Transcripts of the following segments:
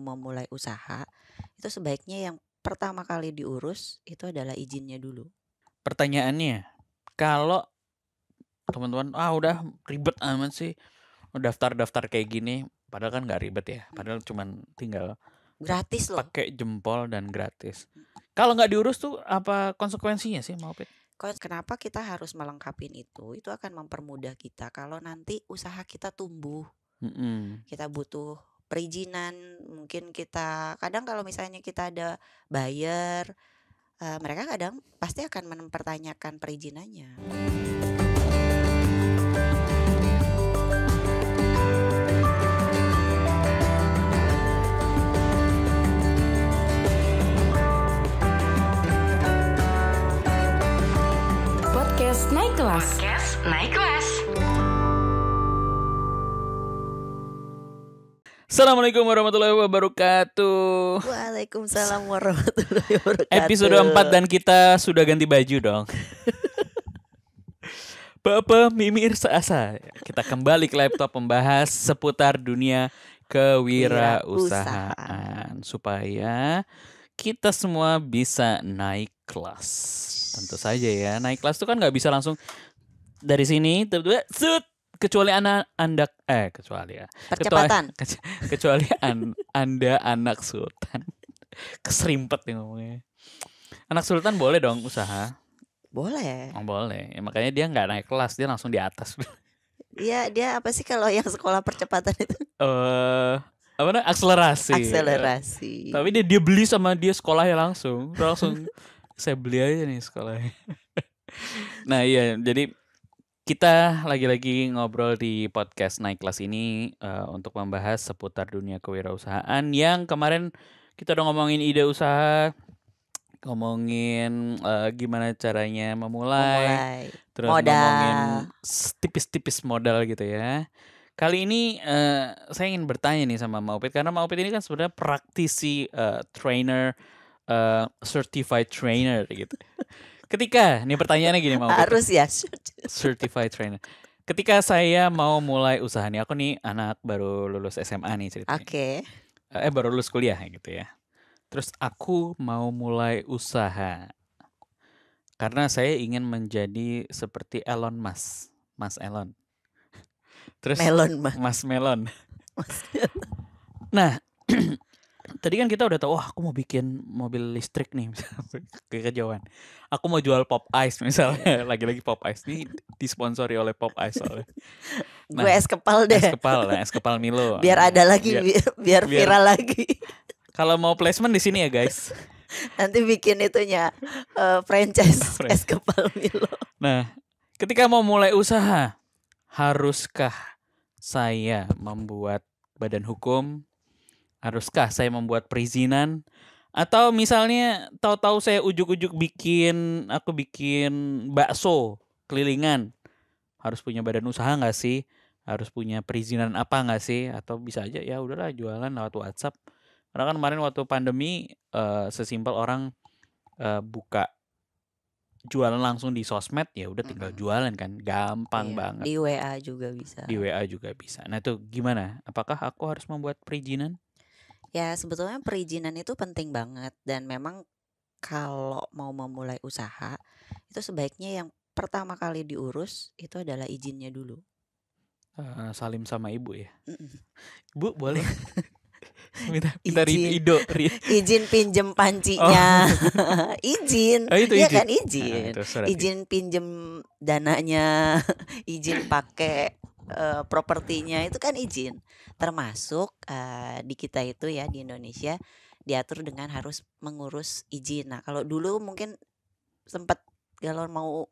mau memulai usaha, itu sebaiknya yang pertama kali diurus itu adalah izinnya dulu. Pertanyaannya, kalau teman-teman udah ribet amat sih daftar kayak gini, padahal kan nggak ribet ya, padahal cuman tinggal Gratis loh. pakai jempol dan gratis. Kalau nggak diurus tuh apa konsekuensinya sih, Maupit? Kenapa kita harus melengkapin itu? Itu akan mempermudah kita kalau nanti usaha kita tumbuh. Kita butuh perizinan, mungkin kita kadang kalau misalnya kita ada buyer, mereka kadang pasti akan mempertanyakan perizinannya. Podcast Naik Kelas. Assalamualaikum warahmatullahi wabarakatuh. Waalaikumsalam warahmatullahi wabarakatuh. Episode 4 dan kita sudah ganti baju dong. Bapak Mimir Seasa, kita kembali ke laptop membahas seputar dunia kewirausahaan supaya kita semua bisa naik kelas. Tentu saja ya, naik kelas itu kan nggak bisa langsung dari sini tiba-tiba kecuali Percepatan. kecuali Anda anak sultan. Keserimpet nih ngomongnya. Anak sultan boleh dong usaha. Boleh. Oh, boleh. Ya, makanya dia nggak naik kelas, dia langsung di atas. Iya, dia apa sih kalau yang sekolah percepatan itu? Apa namanya? Akselerasi. Tapi dia beli sama dia sekolahnya langsung saya beli aja nih sekolahnya. Nah iya, jadi kita lagi-lagi ngobrol di podcast Naik Kelas ini untuk membahas seputar dunia kewirausahaan yang kemarin kita udah ngomongin ide usaha, ngomongin gimana caranya memulai. Terus modal. Ngomongin tipis-tipis modal gitu ya. Kali ini saya ingin bertanya nih sama Maupit, karena Maupit ini kan sebenarnya praktisi trainer, certified trainer gitu. Ketika, nih pertanyaannya gini Maupit. Harus ya. Certified trainer. Ketika saya mau mulai usaha nih, aku nih anak baru lulus SMA nih ceritanya. Oke. Baru lulus kuliah gitu ya. Terus aku mau mulai usaha karena saya ingin menjadi seperti Elon Musk, Mas Elon. Terus Mas Melon. Nah, tadi kan kita udah tahu, aku mau bikin mobil listrik nih, kejauhan. Aku mau jual pop ice misalnya, lagi-lagi pop ice nih disponsori oleh pop ice soalnya. Gue es kepal deh. Es kepal Milo. Biar ada lagi, biar viral lagi. Kalau mau placement di sini ya guys. Nanti bikin itunya franchise es kepal Milo. Nah, ketika mau mulai usaha, haruskah saya membuat badan hukum? Haruskah saya membuat perizinan? Atau misalnya tahu-tahu saya ujuk-ujuk bikin bakso kelilingan, harus punya badan usaha nggak sih? Harus punya perizinan apa nggak sih? Atau bisa aja ya udahlah jualan lewat WhatsApp. Karena kan kemarin waktu pandemi sesimpel orang buka jualan langsung di sosmed, ya udah tinggal jualan kan, gampang banget. Di WA juga bisa. Nah itu gimana? Apakah aku harus membuat perizinan? Ya sebetulnya perizinan itu penting banget, dan memang kalau mau memulai usaha itu sebaiknya yang pertama kali diurus itu adalah izinnya dulu. Salim sama ibu ya. Bu boleh minta izin pinjem pancinya. Izin. Itu ya izin. Kan izin. Izin pinjem dananya, izin pakai propertinya, itu kan izin. Termasuk di kita itu ya, di Indonesia diatur dengan harus mengurus izin. Nah kalau dulu mungkin sempat kalau mau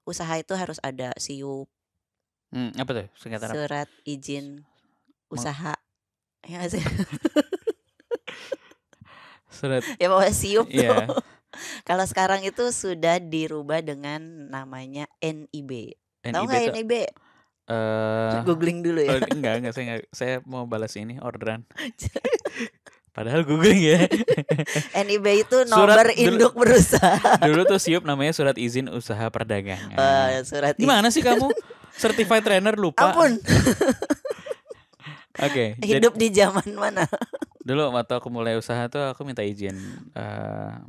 usaha itu harus ada SIUP. Apa tuh? Surat izin usaha. Ya gak sih? Surat. Ya bawa SIUP tuh. Yeah. Kalau sekarang itu sudah dirubah dengan namanya NIB. Tahu nggak NIB? Googling dulu ya. Enggak, saya mau balas ini orderan. Padahal googling ya. NIB itu nomor induk berusaha. Dulu tuh SIUP namanya surat izin usaha perdagangan. Gimana sih kamu? Certified trainer lupa. Ampun. Oke. Hidup di zaman mana? Dulu waktu aku mulai usaha tuh aku minta izin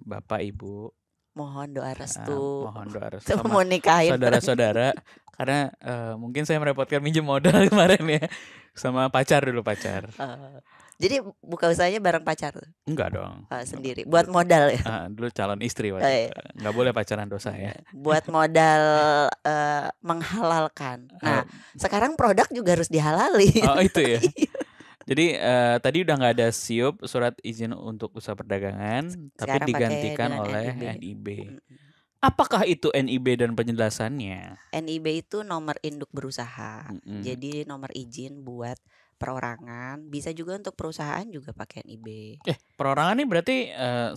bapak ibu, Mohon doa restu mohon doa restu sama sama mau nikahin orang. saudara-saudara karena mungkin saya merepotkan minjem modal kemarin ya sama pacar dulu pacar. Jadi buka usahanya bareng pacar tuh? Enggak dong. Sendiri. Buat modal ya? Dulu calon istri waktu itu. Nggak boleh pacaran dosa ya. Buat modal menghalalkan. Nah, sekarang produk juga harus dihalali. Oh itu ya. Jadi tadi udah nggak ada SIUP, surat izin untuk usaha perdagangan, tapi Sekarang pakai digantikan dengan oleh NIB. NIB. Apakah itu NIB dan penjelasannya? NIB itu nomor induk berusaha. Jadi nomor izin buat perorangan, bisa juga untuk perusahaan juga pakai NIB. Perorangan nih berarti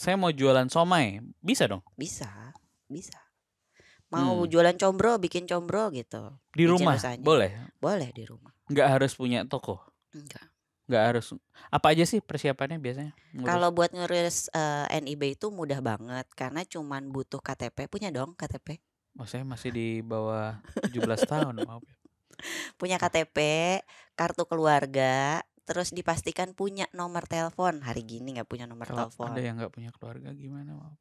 saya mau jualan somai, bisa dong? Bisa. Mau jualan combro, bikin combro gitu. Di izin rumah usahanya. boleh? Boleh di rumah. Nggak harus punya toko? Nggak harus. Apa aja sih persiapannya biasanya? Kalau buat ngurus NIB itu mudah banget karena cuman butuh KTP. Punya dong KTP? Oh, saya masih di bawah 17 tahun, maaf ya. Punya KTP, kartu keluarga, terus dipastikan punya nomor telepon. Hari gini nggak punya nomor Kalau telepon. ada yang nggak punya keluarga gimana, maaf?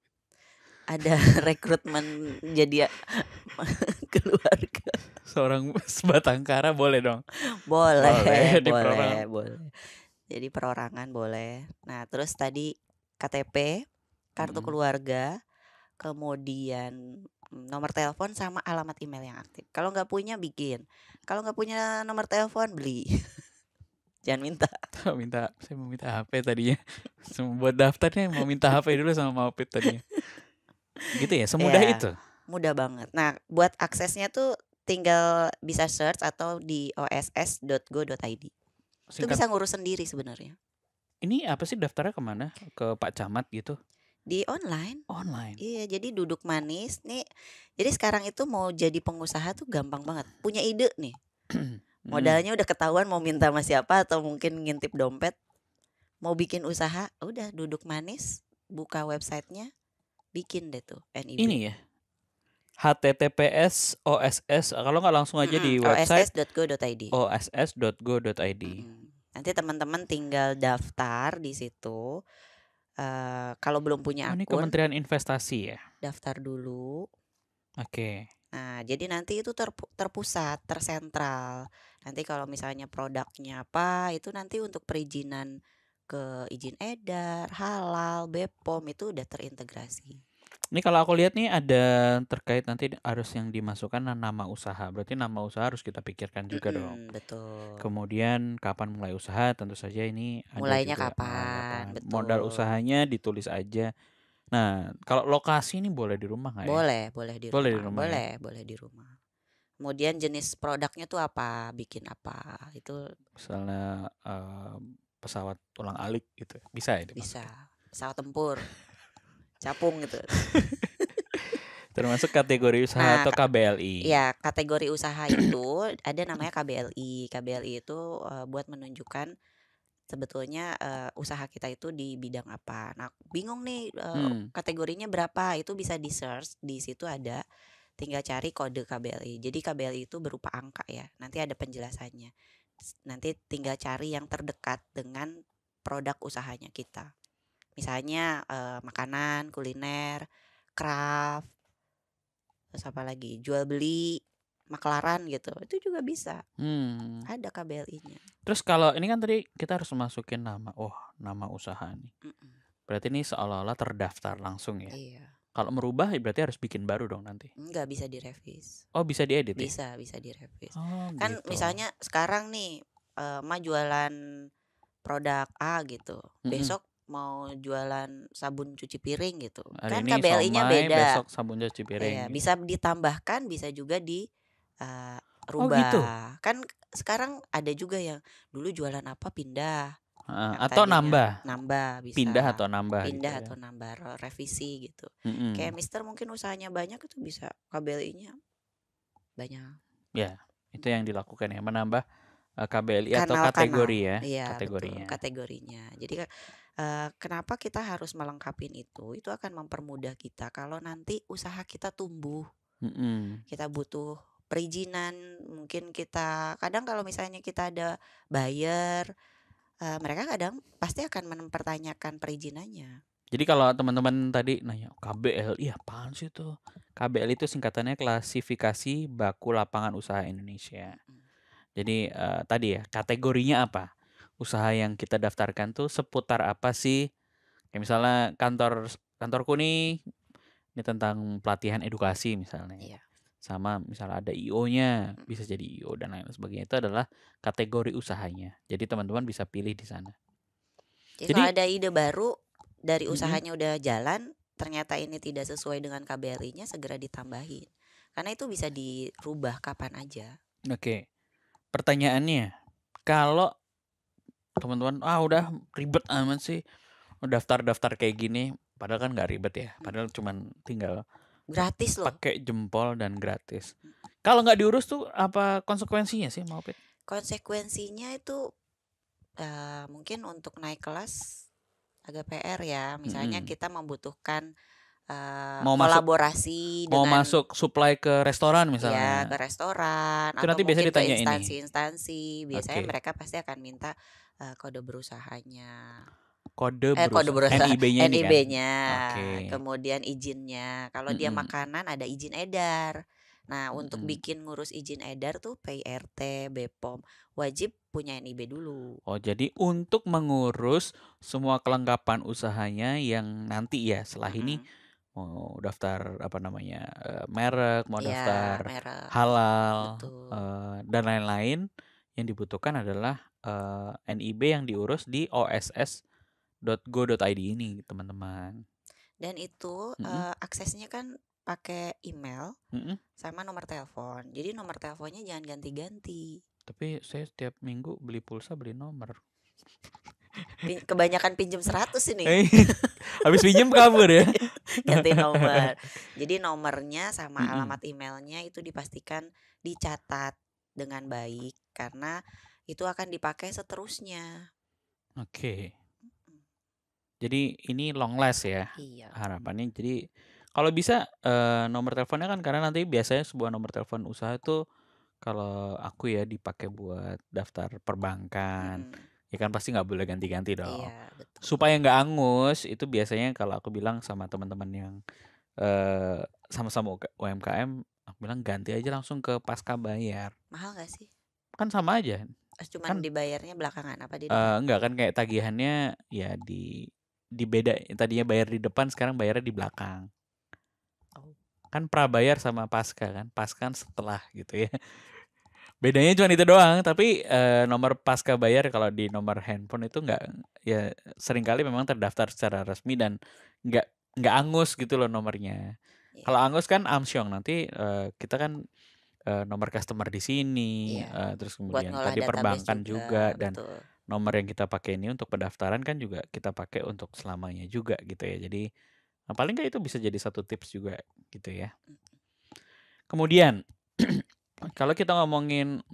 Ada rekrutmen jadi keluarga. Seorang sebatang kara boleh dong? Boleh. Boleh. Jadi perorangan boleh. Nah terus tadi KTP, kartu keluarga, kemudian nomor telepon sama alamat email yang aktif. Kalau nggak punya bikin. Kalau nggak punya nomor telepon beli. Jangan minta. Saya mau minta HP tadinya. Buat daftarnya mau minta HP dulu sama Maupit tadinya. Gitu ya, semudah itu. Mudah banget. Nah, buat aksesnya tuh tinggal bisa search atau di oss.go.id. Itu bisa ngurus sendiri sebenarnya. Ini apa sih daftarnya kemana? Ke Pak Camat gitu? Di online. Iya, jadi duduk manis nih. Jadi sekarang itu mau jadi pengusaha tuh gampang banget. Punya ide nih. Modalnya udah ketahuan mau minta sama siapa atau mungkin ngintip dompet. Mau bikin usaha, udah duduk manis, buka websitenya, bikin deh tuh NIB. Ini ya. HTTPS OSS, kalau nggak langsung aja di website oss.go.id. oss.go.id. Nanti teman-teman tinggal daftar di situ. Kalau belum punya akun, ini Kementerian Investasi ya? Daftar dulu. Oke. Nah, jadi nanti itu terpusat, tersentral. Nanti kalau misalnya produknya apa, itu nanti untuk perizinan ke izin edar, halal, BPOM itu udah terintegrasi. Ini kalau aku lihat nih ada terkait nanti harus yang dimasukkan nama usaha. Berarti nama usaha harus kita pikirkan juga dong. Betul. Kemudian kapan mulai usaha, tentu saja ini ada mulainya juga kapan. Betul. Modal usahanya ditulis aja. Nah, kalau lokasi ini boleh di rumah nggak ya? Boleh di rumah. Boleh di rumah. Boleh di rumah. Kemudian jenis produknya tuh apa, bikin apa, itu misalnya pesawat ulang-alik gitu, bisa ya? Bisa. Pesawat tempur, capung gitu. Termasuk kategori usaha atau KBLI? Ya, kategori usaha itu ada namanya KBLI. KBLI itu buat menunjukkan sebetulnya usaha kita itu di bidang apa. Nah, bingung nih kategorinya berapa, itu bisa di search, di situ ada, tinggal cari kode KBLI. Jadi KBLI itu berupa angka ya, nanti ada penjelasannya. Nanti tinggal cari yang terdekat dengan produk usahanya kita. Misalnya makanan, kuliner, craft, terus apa lagi, jual beli, maklaran gitu, itu juga bisa. Ada KBLI-nya. Terus kalau ini kan tadi kita harus masukin nama, nama usaha nih. Berarti ini seolah-olah terdaftar langsung ya. Iya. Kalau merubah berarti harus bikin baru dong nanti. Enggak, bisa direvis. Oh, bisa diedit ya? Bisa direvis. Kan gitu. misalnya sekarang nih jualan produk A gitu. Besok mau jualan sabun cuci piring gitu. Hari kan ini KBLI-nya somai, beda. Besok sabun cuci piring. Iya, bisa ditambahkan, bisa juga rubah. gitu. Kan sekarang ada juga yang dulu jualan apa pindah. Atau nambah bisa. Pindah atau nambah gitu nambah, revisi gitu. Kayak Mister mungkin usahanya banyak, itu bisa KBLI-nya banyak. Ya, itu yang dilakukan ya, menambah KBLI atau kategori ya. Iya, kategorinya. Betul, kategorinya. Jadi kenapa kita harus melengkapin itu akan mempermudah kita kalau nanti usaha kita tumbuh. Kita butuh perizinan, mungkin kita kadang kalau misalnya kita ada buyer, mereka kadang pasti akan mempertanyakan perizinannya. Jadi kalau teman-teman tadi nanya KBL, iya apaan sih itu? KBL itu singkatannya Klasifikasi Baku Lapangan Usaha Indonesia. Jadi tadi ya kategorinya apa? Usaha yang kita daftarkan tuh seputar apa sih? Kayak misalnya kantorku nih ini tentang pelatihan edukasi misalnya. Iya. Sama misalnya ada IO-nya, bisa jadi IO dan lain sebagainya. Itu adalah kategori usahanya. Jadi teman-teman bisa pilih di sana. Jadi kalau ada ide baru dari usahanya udah jalan, ternyata ini tidak sesuai dengan KBRI-nya, segera ditambahin. Karena itu bisa dirubah kapan aja. Oke. Pertanyaannya, kalau teman-teman udah ribet amat sih daftar-daftar kayak gini, padahal kan nggak ribet ya, padahal cuman tinggal gratis loh, pakai jempol dan gratis. Kalau nggak diurus tuh apa konsekuensinya sih, Maupit? Konsekuensinya itu mungkin untuk naik kelas agak PR ya. Misalnya kita membutuhkan kolaborasi mau masuk supply ke restoran misalnya. Ya, ke restoran itu atau nanti mungkin ke instansi-instansi. Biasanya mereka pasti akan minta kode berusahanya. Kode berusaha. NIB-nya. Kemudian izinnya. Kalau dia makanan ada izin edar. Nah, untuk bikin ngurus izin edar tuh PIRT, BPOM wajib punya NIB dulu. Oh, jadi untuk mengurus semua kelengkapan usahanya yang nanti ya setelah ini mau daftar merek, mau daftar merek, halal dan lain-lain, yang dibutuhkan adalah NIB yang diurus di oss.go.id ini, teman-teman. Dan itu aksesnya kan pakai email sama nomor telepon. Jadi nomor teleponnya jangan ganti-ganti. Tapi saya setiap minggu beli pulsa, beli nomor. Kebanyakan pinjem 100 ini. Habis pinjem kabur ya. Ganti nomor. Jadi nomornya sama alamat emailnya itu dipastikan dicatat dengan baik, karena itu akan dipakai seterusnya. Oke. Jadi ini long last ya. Iya. Harapannya. Jadi kalau bisa nomor teleponnya kan, karena nanti biasanya sebuah nomor telepon usaha itu kalau aku ya dipakai buat daftar perbankan. Ya kan pasti nggak boleh ganti-ganti dong. Iya, betul. Supaya nggak angus, itu biasanya kalau aku bilang sama teman-teman yang sama-sama UMKM, aku bilang ganti aja langsung ke pasca bayar. Mahal nggak sih? Kan sama aja. Cuman dibayarnya belakangan apa di depan? Enggak kan, kayak tagihannya ya di beda. Tadinya bayar di depan, sekarang bayarnya di belakang. Kan prabayar sama pasca kan, pasca setelah gitu ya. Bedanya cuma itu doang, tapi nomor pasca bayar kalau di nomor handphone itu nggak, ya seringkali memang terdaftar secara resmi dan nggak angus gitu loh nomornya. Kalau angus kan amsyong, nanti kita kan nomor customer di sini, terus kemudian tadi perbankan juga dan nomor yang kita pakai ini untuk pendaftaran kan juga kita pakai untuk selamanya juga gitu ya. Jadi paling nggak itu bisa jadi satu tips juga gitu ya. Kemudian kalau kita ngomongin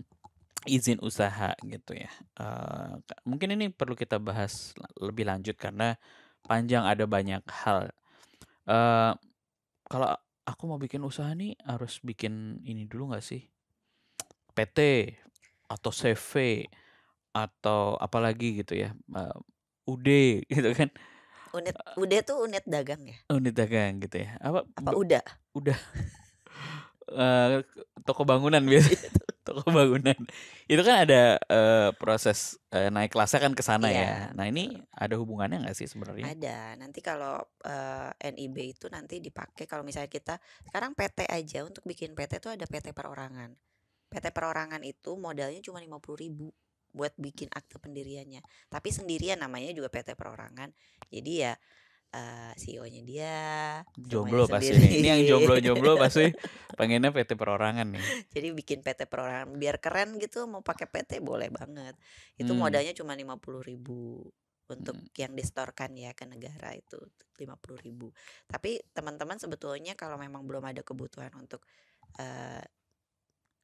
izin usaha gitu ya, mungkin ini perlu kita bahas lebih lanjut karena panjang, ada banyak hal. Kalau aku mau bikin usaha nih harus bikin ini dulu nggak sih? PT atau CV atau apalagi gitu ya, UD gitu kan? UD tuh unit dagang ya? Unit dagang gitu ya? Apa udah? Toko bangunan biasa. Toko bangunan itu kan ada proses naik kelasnya kan ke sana ya. Nah ini ada hubungannya nggak sih sebenarnya? Ada. Nanti kalau NIB itu nanti dipakai kalau misalnya kita sekarang PT aja, untuk bikin PT itu ada PT perorangan. PT perorangan itu modalnya cuma 50.000 buat bikin akte pendiriannya. Tapi sendirian, namanya juga PT perorangan. Jadi ya CEO-nya dia jomblo pasti nih. Ini yang jomblo pasti pengennya PT perorangan nih. Jadi bikin PT perorangan biar keren gitu, mau pakai PT boleh banget. Itu modalnya cuma 50.000 untuk yang distorkan ya ke negara, itu 50.000. Tapi teman-teman sebetulnya kalau memang belum ada kebutuhan untuk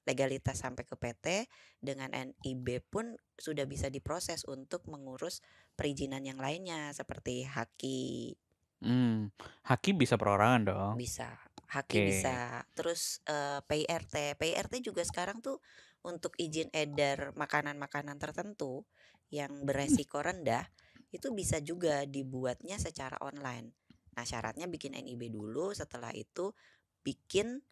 legalitas sampai ke PT, dengan NIB pun sudah bisa diproses untuk mengurus perizinan yang lainnya seperti HAKI. HAKI bisa perorangan dong? Bisa, HAKI bisa. Terus PIRT juga sekarang tuh untuk izin edar makanan-makanan tertentu yang beresiko rendah itu bisa juga dibuatnya secara online. Nah, syaratnya bikin NIB dulu, setelah itu bikin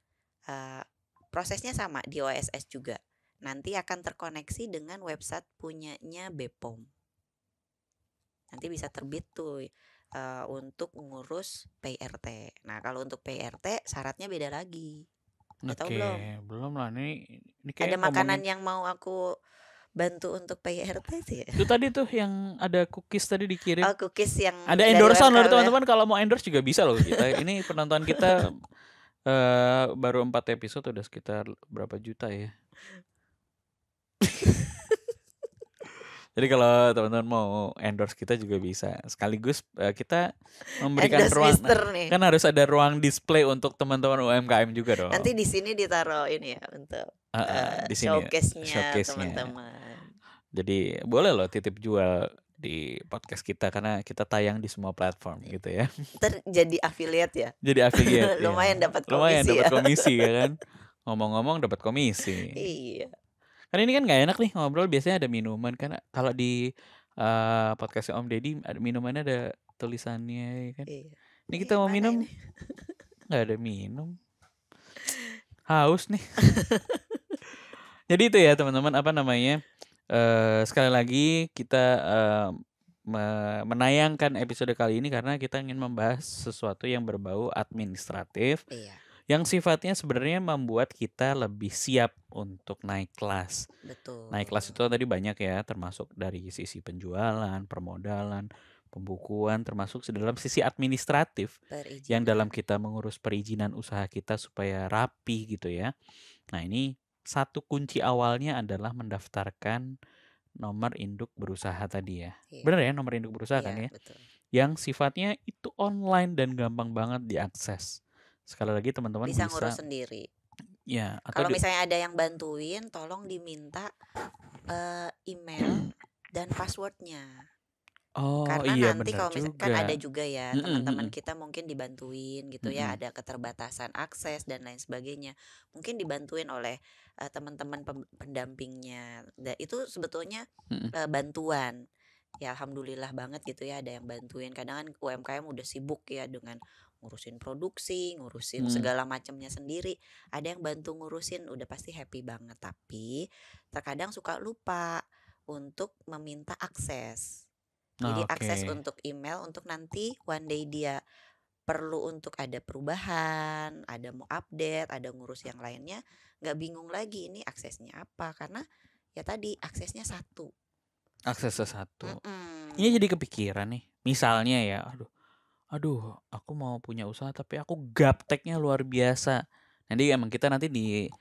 prosesnya sama di OSS juga. Nanti akan terkoneksi dengan website punyanya BPOM. Nanti bisa terbit tuh untuk ngurus PRT. Nah, kalau untuk PRT syaratnya beda lagi. Udah tahu belum? Belum lah, ini Ada kayak makanan ngomongin yang mau aku bantu untuk PRT sih. itu tadi tuh yang ada cookies tadi dikirim. Oh, cookies yang Ada dari endorsean loh UMKM ya. teman-teman, kalau mau endorse juga bisa loh kita. Ini penonton kita baru 4 episode udah sekitar berapa juta ya. Jadi kalau teman-teman mau endorse kita juga bisa. Sekaligus kita memberikan Endorse ruang, Mister nih. kan harus ada ruang display untuk teman-teman UMKM juga dong. Nanti di sini ditaruh ini ya untuk di sini showcase-nya teman-teman. Jadi boleh loh titip jual di podcast kita karena kita tayang di semua platform gitu ya. Ntar jadi affiliate ya. Jadi affiliate. Lumayan ya. dapat komisi. Lumayan dapat ya. komisi ya kan. Ngomong-ngomong dapat komisi. Iya. Karena ini kan nggak enak nih ngobrol, biasanya ada minuman kan. Kalau di podcastnya Om Deddy ada minumannya, ada tulisannya ya kan. Iya. Ini kita mau minum nggak ada minum. Haus nih. Jadi itu ya teman-teman, apa namanya, sekali lagi kita menayangkan episode kali ini karena kita ingin membahas sesuatu yang berbau administratif. Iya. Yang sifatnya sebenarnya membuat kita lebih siap untuk naik kelas. Betul. Naik kelas itu tadi banyak ya, termasuk dari sisi penjualan, permodalan, pembukuan, termasuk dalam sisi administratif yang dalam kita mengurus perizinan usaha kita supaya rapi gitu ya. Nah, ini satu kunci awalnya adalah mendaftarkan nomor induk berusaha tadi ya. Iya. Benar ya, nomor induk berusaha kan ya? Betul. Yang sifatnya itu online dan gampang banget diakses. Sekali lagi teman-teman bisa ngurus sendiri. Ya, kalau misalnya ada yang bantuin, tolong diminta email dan passwordnya. Karena iya, nanti kalau misalkan ada juga ya teman-teman kita mungkin dibantuin gitu ya, ada keterbatasan akses dan lain sebagainya. Mungkin dibantuin oleh teman-teman pendampingnya. Dan itu sebetulnya bantuan. Ya alhamdulillah banget gitu ya ada yang bantuin. Kadang kan UMKM udah sibuk ya dengan ngurusin produksi, ngurusin segala macamnya sendiri. Ada yang bantu ngurusin, udah pasti happy banget. Tapi terkadang suka lupa untuk meminta akses. Jadi akses untuk email, untuk nanti one day dia perlu untuk ada perubahan, ada mau update, ada ngurus yang lainnya, nggak bingung lagi ini aksesnya apa, karena ya tadi aksesnya satu. Aksesnya satu. Ini jadi kepikiran nih, misalnya ya, aduh, aku mau punya usaha tapi aku gapteknya luar biasa. Nanti emang kita nanti di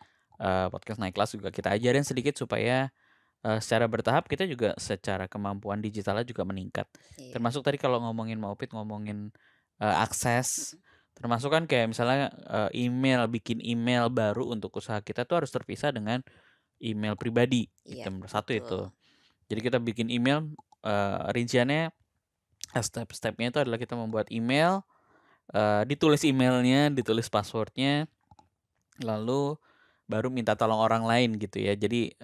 podcast Naik Kelas juga kita ajarin sedikit supaya secara bertahap kita juga secara kemampuan digitalnya juga meningkat. Termasuk tadi kalau ngomongin Maupit ngomongin akses, termasuk kan kayak misalnya email, bikin email baru untuk usaha kita tuh harus terpisah dengan email pribadi. Itu nomor satu itu. Jadi kita bikin email, rinciannya step-stepnya itu adalah kita membuat email, ditulis emailnya, ditulis passwordnya, lalu baru minta tolong orang lain gitu ya. Jadi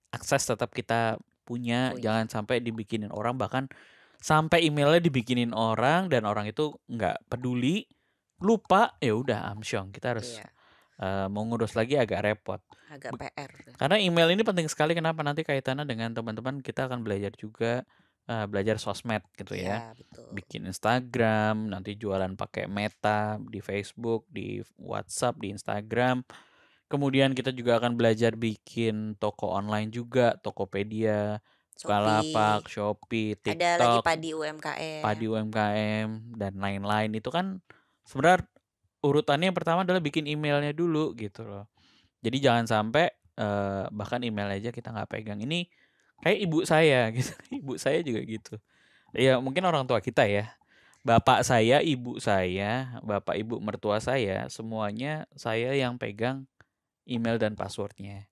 akses tetap kita punya, jangan sampai dibikinin orang, bahkan sampai emailnya dibikinin orang dan orang itu nggak peduli, lupa, ya udah amsyong, kita harus mau ngurus lagi agak repot, agak PR. Karena email ini penting sekali. Kenapa? Nanti kaitannya dengan teman-teman kita akan belajar juga, belajar sosmed gitu ya, betul. Bikin Instagram, nanti jualan pakai Meta di Facebook, di WhatsApp, di Instagram. Kemudian kita juga akan belajar bikin toko online juga, Tokopedia, Bukalapak, Shopee, TikTok. Ada lagi Padi UMKM dan lain-lain. Itu kan sebenarnya urutannya yang pertama adalah bikin emailnya dulu gitu loh. Jadi jangan sampai bahkan email aja kita nggak pegang. Ini kayak ibu saya gitu. Ibu saya juga gitu. Ya mungkin orang tua kita ya. Bapak saya, ibu saya, bapak ibu mertua saya, semuanya saya yang pegang email dan passwordnya.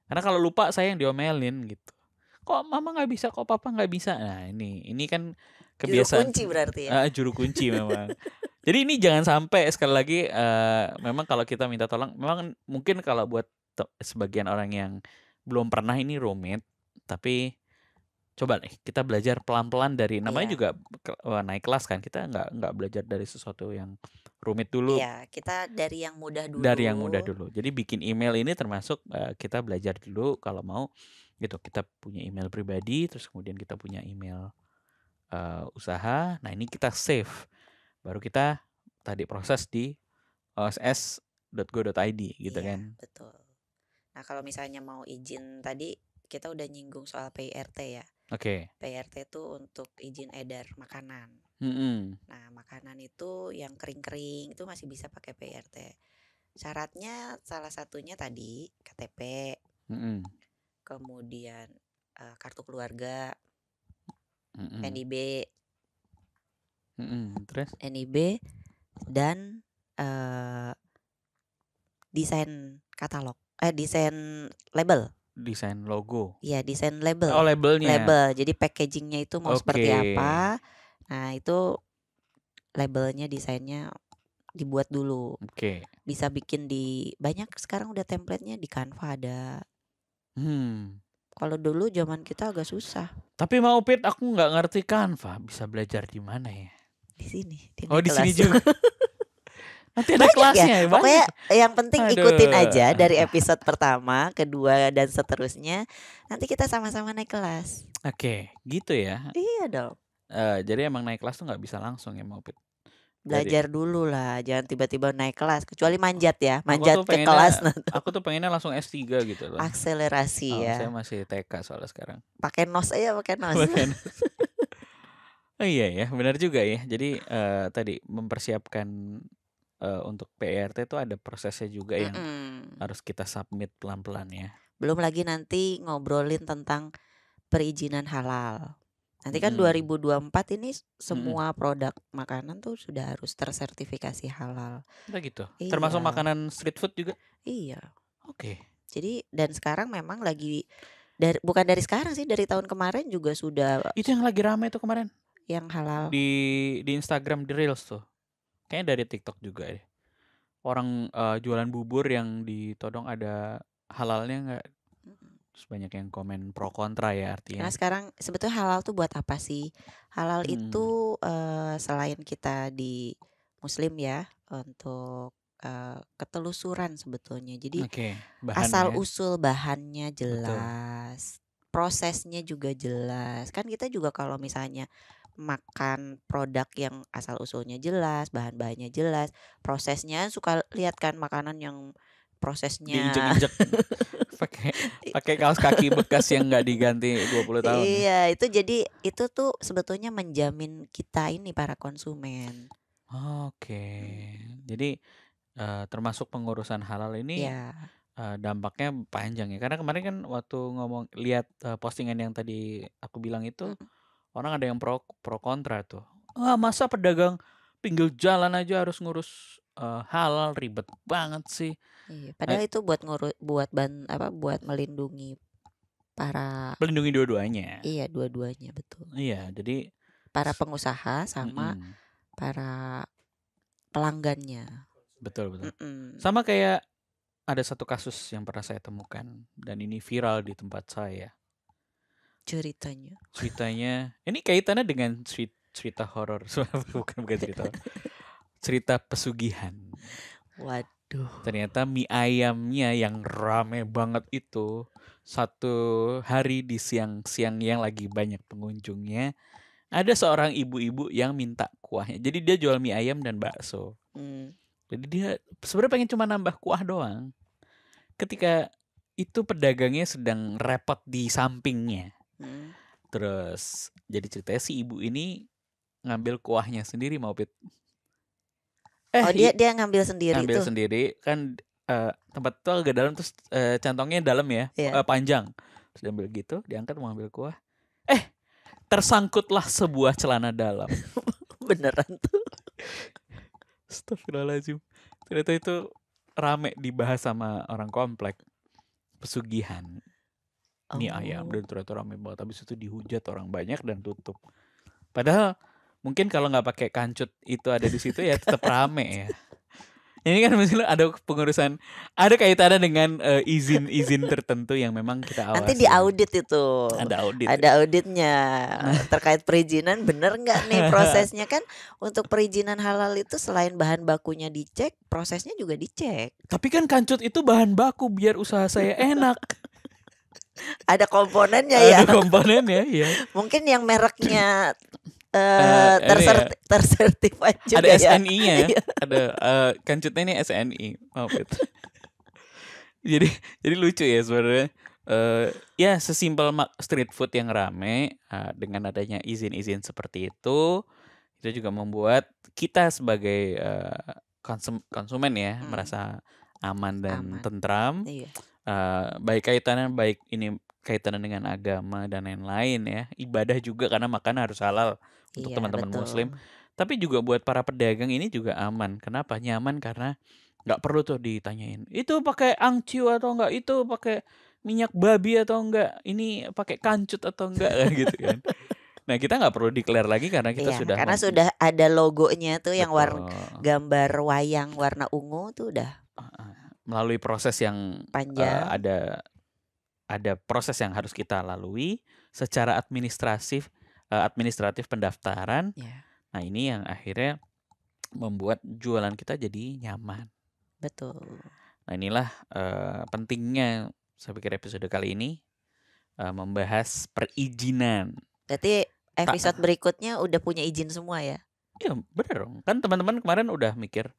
Karena kalau lupa saya yang diomelin gitu. Kok mama nggak bisa, kok papa nggak bisa. Nah ini kan kebiasaan. Juru kunci berarti ya. Juru kunci memang. Jadi ini jangan sampai, sekali lagi memang kalau kita minta tolong, memang mungkin kalau buat sebagian orang yang belum pernah ini rumit, tapi Coba nih kita belajar pelan-pelan dari namanya Iya. juga naik kelas kan. Kita nggak belajar dari sesuatu yang rumit dulu, Iya, kita dari yang mudah dari yang mudah dulu. dulu. Jadi bikin email ini termasuk kita belajar dulu kalau mau gitu. Kita punya email pribadi, terus kemudian kita punya email usaha. Nah ini kita save, baru kita tadi proses di oss.go.id gitu Iya, kan. betul. Nah, kalau misalnya mau izin tadi kita udah nyinggung soal PIRT ya. Oke. PIRT itu untuk izin edar makanan. Mm-mm. Nah, makanan itu yang kering-kering itu masih bisa pakai PIRT. Syaratnya salah satunya tadi KTP, Mm-mm. kemudian kartu keluarga, Mm-mm. NIB, Terus NIB dan desain katalog, desain label. desain logo. Iya, desain label. Oh, labelnya. Label. Jadi packagingnya itu mau seperti Oke. apa. Nah, itu labelnya, desainnya dibuat dulu. Oke. Bisa bikin di banyak sekarang udah template-nya di Canva ada. Kalau dulu zaman kita agak susah. Tapi mau Pit, aku nggak ngerti Canva. Bisa belajar di mana ya? Di sini. Oh, di sini kelas. juga. Nanti ada Banyak kelasnya ya. ya. Pokoknya yang penting Aduh. ikutin aja dari episode pertama, kedua dan seterusnya. Nanti kita sama-sama naik kelas. Oke, gitu ya. Iya dong. Jadi emang naik kelas tuh nggak bisa langsung ya mau Pit. Belajar dulu lah, jangan tiba-tiba naik kelas. Kecuali manjat ya, manjat ke kelas. Aku tuh pengennya langsung S3 gitu loh. Akselerasi ya. Saya masih TK soalnya sekarang. Pakai nos aja, pakai nos. Oh iya ya, benar juga ya. Jadi tadi mempersiapkan untuk PIRT itu ada prosesnya juga yang harus kita submit pelan-pelan ya. Belum lagi nanti ngobrolin tentang perizinan halal. Nanti kan 2024 ini semua produk makanan tuh sudah harus tersertifikasi halal. Udah gitu. Iya. Termasuk makanan street food juga? Iya. Oke. Jadi dan sekarang memang lagi bukan dari sekarang sih, dari tahun kemarin juga sudah. Itu yang lagi rame tuh kemarin. Yang halal. Di Instagram di Reels tuh. Kayaknya dari TikTok juga ya. Orang jualan bubur yang ditodong ada halalnya nggak? Terus banyak yang komen pro kontra ya artinya. Karena sekarang sebetulnya halal tuh buat apa sih? Halal itu selain kita di Muslim ya, untuk ketelusuran sebetulnya. Jadi asal usul bahannya jelas, prosesnya juga jelas. Kan kita juga kalau misalnya makan produk yang asal usulnya jelas, bahan-bahannya jelas, prosesnya suka lihat kan makanan yang prosesnya diinjek-injek pakai kaos kaki bekas yang nggak diganti 20 tahun. Iya, itu jadi itu tuh sebetulnya menjamin kita ini para konsumen. Oke. Jadi termasuk pengurusan halal ini dampaknya panjang ya. Karena kemarin kan waktu lihat postingan yang tadi aku bilang itu orang ada yang pro kontra tuh. Masa pedagang pinggir jalan aja harus ngurus halal, ribet banget sih. Iya, padahal itu buat melindungi melindungi dua-duanya. Iya, dua-duanya betul. Iya, jadi para pengusaha sama para pelanggannya. Betul. Sama kayak ada satu kasus yang pernah saya temukan dan ini viral di tempat saya. Ceritanya ini kaitannya dengan cerita horor. bukan cerita. Cerita pesugihan. Waduh. Ternyata mie ayamnya yang rame banget itu satu hari di siang-siang yang lagi banyak pengunjungnya, ada seorang ibu-ibu yang minta kuahnya. Jadi dia jual mie ayam dan bakso. Jadi dia sebenarnya pengen cuma nambah kuah doang. Ketika itu pedagangnya sedang repot di sampingnya. Terus jadi ceritanya si ibu ini ngambil kuahnya sendiri mau Pit. Dia ngambil sendiri tuh. Ngambil sendiri kan tempat itu agak dalam terus cantongnya dalam ya, panjang. Terus diambil gitu, diangkat mau ambil kuah. Tersangkutlah sebuah celana dalam. Beneran tuh. Astagfirullahaladzim. Ternyata itu rame dibahas sama orang komplek. Pesugihan mie ayam dan ternyata rame banget. Habis itu dihujat orang banyak dan tutup. Padahal mungkin kalau nggak pakai kancut itu ada di situ ya tetap rame ya. Ini kan misalnya ada pengurusan, ada kaitannya dengan izin-izin tertentu yang memang kita awasi. Nanti diaudit itu. Ada audit. Ada auditnya terkait perizinan, bener nggak nih prosesnya kan? Untuk perizinan halal itu selain bahan bakunya dicek, prosesnya juga dicek. Tapi kan kancut itu bahan baku biar usaha saya enak. Ada komponennya ya. Ada komponennya ya. Mungkin yang mereknya Ini tersertified juga ada ya. SNI-nya ya. Ada kancutnya ini SNI. Maaf itu. jadi lucu ya sebenarnya. Ya sesimpel street food yang rame dengan adanya izin-izin seperti itu juga membuat kita sebagai konsumen ya merasa aman dan tentram. Iya. Baik ini kaitannya dengan agama dan lain-lain ya, ibadah juga karena makan harus halal untuk teman-teman Muslim. Tapi juga buat para pedagang ini juga aman. Kenapa? Nyaman karena nggak perlu tuh ditanyain itu pakai angciu atau enggak, itu pakai minyak babi atau enggak, ini pakai kancut atau enggak gitu kan. Nah kita nggak perlu declare lagi karena kita sudah ada logonya tuh yang gambar wayang warna ungu tuh udah melalui proses yang panjang. Ada proses yang harus kita lalui secara administratif pendaftaran. Yeah. Nah ini yang akhirnya membuat jualan kita jadi nyaman. Betul. Nah inilah pentingnya saya pikir episode kali ini membahas perizinan. Berarti episode berikutnya udah punya izin semua ya? Iya bener dong. Kan teman-teman kemarin udah mikir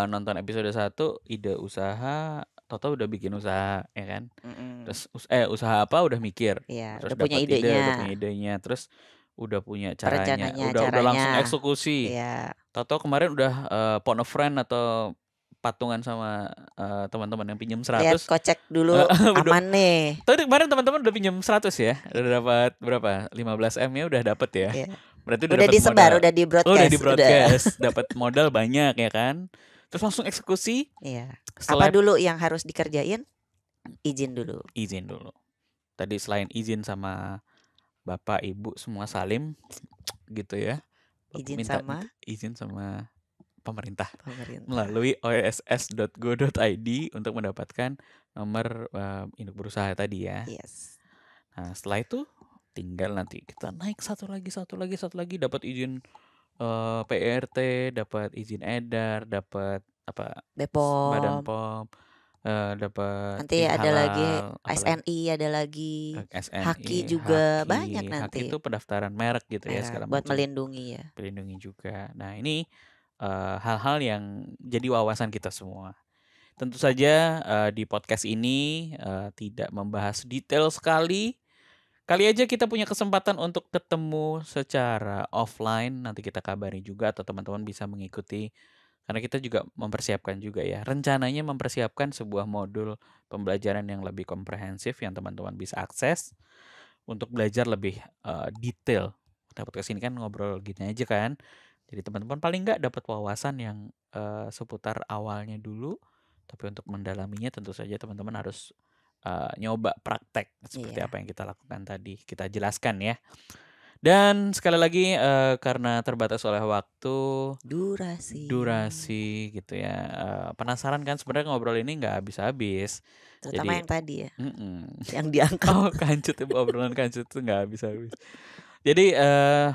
nonton episode 1 ide usaha, Toto udah bikin usaha ya kan. Terus usaha apa udah mikir. Iya, terus udah punya idenya, terus udah punya caranya, udah langsung eksekusi. Iya. Toto kemarin udah phone a friend atau patungan sama teman-teman yang pinjam 100. Lihat kocek dulu aman nih. Tadi kemarin teman-teman udah pinjam 100 ya. Udah dapat berapa? 15M ya udah dapet ya. Iya. Berarti udah disebar, modal. udah di broadcast. Udah di broadcast, dapat modal banyak ya kan. Terus langsung eksekusi. Iya. Apa dulu yang harus dikerjain? Izin dulu. Tadi selain izin sama bapak, ibu semua salim gitu ya. Izin sama pemerintah. Melalui oss.go.id untuk mendapatkan nomor induk berusaha tadi ya. Yes. Nah setelah itu tinggal nanti kita naik satu lagi dapat izin PRT, dapat izin edar, dapat apa? BPOM. Badan POM, dapat nanti ada lagi SNI, ada lagi Haki juga banyak nanti. Haki itu pendaftaran merek gitu ya segala buat macam. melindungi ya. Melindungi juga. Nah ini hal-hal yang jadi wawasan kita semua. Tentu saja di podcast ini tidak membahas detail sekali. Kali aja kita punya kesempatan untuk ketemu secara offline, nanti kita kabari juga atau teman-teman bisa mengikuti. Karena kita juga mempersiapkan juga ya. Rencananya mempersiapkan sebuah modul pembelajaran yang lebih komprehensif yang teman-teman bisa akses untuk belajar lebih detail. Kita podcast ini kan ngobrol gini aja kan. Jadi teman-teman paling nggak dapat wawasan yang seputar awalnya dulu. Tapi untuk mendalaminya tentu saja teman-teman harus nyoba praktek seperti apa yang kita lakukan tadi, kita jelaskan ya. Dan sekali lagi karena terbatas oleh waktu, durasi gitu ya. Penasaran kan sebenarnya ngobrol ini nggak habis-habis. Terutama yang tadi ya, yang diangkat. Oh kancut, obrolan kancut itu nggak habis-habis. Jadi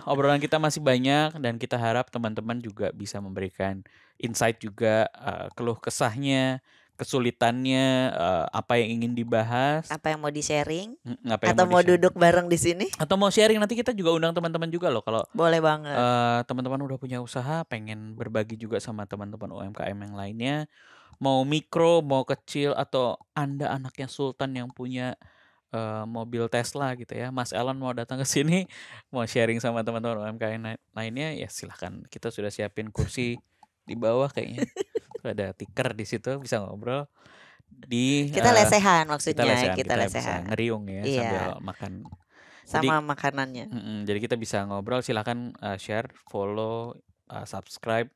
obrolan kita masih banyak dan kita harap teman-teman juga bisa memberikan insight juga, keluh kesahnya, kesulitannya, apa yang ingin dibahas, apa yang mau di-sharing, atau mau duduk bareng di sini, atau mau sharing. Nanti kita juga undang teman-teman juga loh kalau boleh banget. Teman-teman udah punya usaha, pengen berbagi juga sama teman-teman UMKM yang lainnya, mau mikro, mau kecil, atau Anda anaknya Sultan yang punya mobil Tesla gitu ya, Mas Elon mau datang ke sini, mau sharing sama teman-teman UMKM lainnya, ya silahkan. Kita sudah siapin kursi di bawah kayaknya. Ada tiker di situ, bisa ngobrol. Kita lesehan maksudnya, kita lesehan. Bisa ngeriung ya sambil makan. Sama makanannya. Jadi kita bisa ngobrol, silakan share, follow, subscribe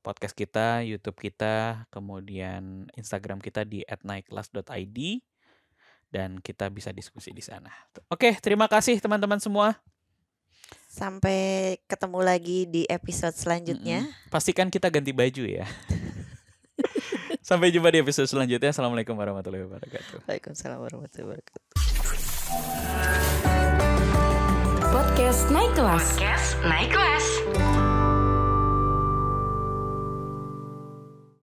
podcast kita, YouTube kita, kemudian Instagram kita di @naikkelas.id. Dan kita bisa diskusi di sana. Oke, terima kasih teman-teman semua. Sampai ketemu lagi di episode selanjutnya. Pastikan kita ganti baju ya. Sampai jumpa di episode selanjutnya. Assalamualaikum warahmatullahi wabarakatuh. Waalaikumsalam warahmatullahi wabarakatuh. Podcast Naik Kelas.